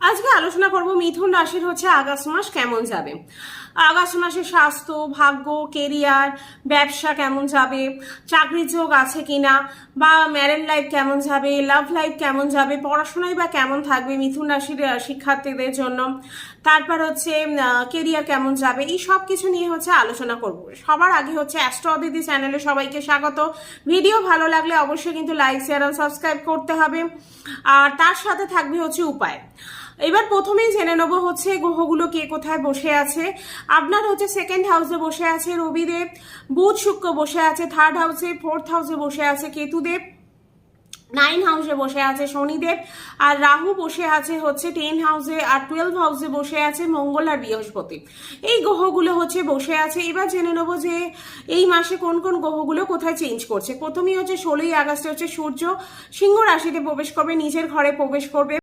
আজকে আলোচনা করব মিথুন রাশির হচ্ছে আগস্ট মাস কেমন যাবে। আগস্ট মাসে স্বাস্থ্য, ভাগ্য, কেরিয়ার, ব্যবসা কেমন যাবে, চাকরির যোগ আছে কিনা, বা ম্যারেড লাইফ কেমন যাবে, লাভ লাইফ কেমন যাবে, পড়াশোনায় বা কেমন থাকবে মিথুন রাশির শিক্ষার্থীদের জন্য। তারপর হচ্ছে কেরিয়ার কেমন যাবে, এই সব কিছু নিয়ে হচ্ছে আলোচনা করব। সবার আগে হচ্ছে অ্যাস্ট্রো অদিতি চ্যানেলে সবাইকে স্বাগত। ভিডিও ভালো লাগলে অবশ্যই কিন্তু লাইক, শেয়ার আর সাবস্ক্রাইব করতে হবে। আর তার সাথে থাকবে হচ্ছে উপায়। এবার প্রথমেই জেনে নেবো হচ্ছে গ্রহগুলো কে কোথায় বসে আছে। আপনার হচ্ছে সেকেন্ড হাউসে বসে আছে রবিদেব, বুধ শুক্র বসে আছে থার্ড হাউসে, ফোর্থ হাউসে বসে আছে কেতুদেব, 9 হাউসে বসে আছে শনিদেব, আর রাহু বসে আছে হচ্ছে 10 হাউসে, আর 12 হাউসে বসে আছে মঙ্গল আর বৃহস্পতি। এই গ্রহগুলো হচ্ছে বসে আছে। এবার জেনে নেবো যে এই মাসে কোন কোন গ্রহগুলো কোথায় চেঞ্জ করছে। প্রথমেই হচ্ছে 16ই আগস্টে হচ্ছে সূর্য সিংহ রাশিতে প্রবেশ করবে, নিজের ঘরে প্রবেশ করবে।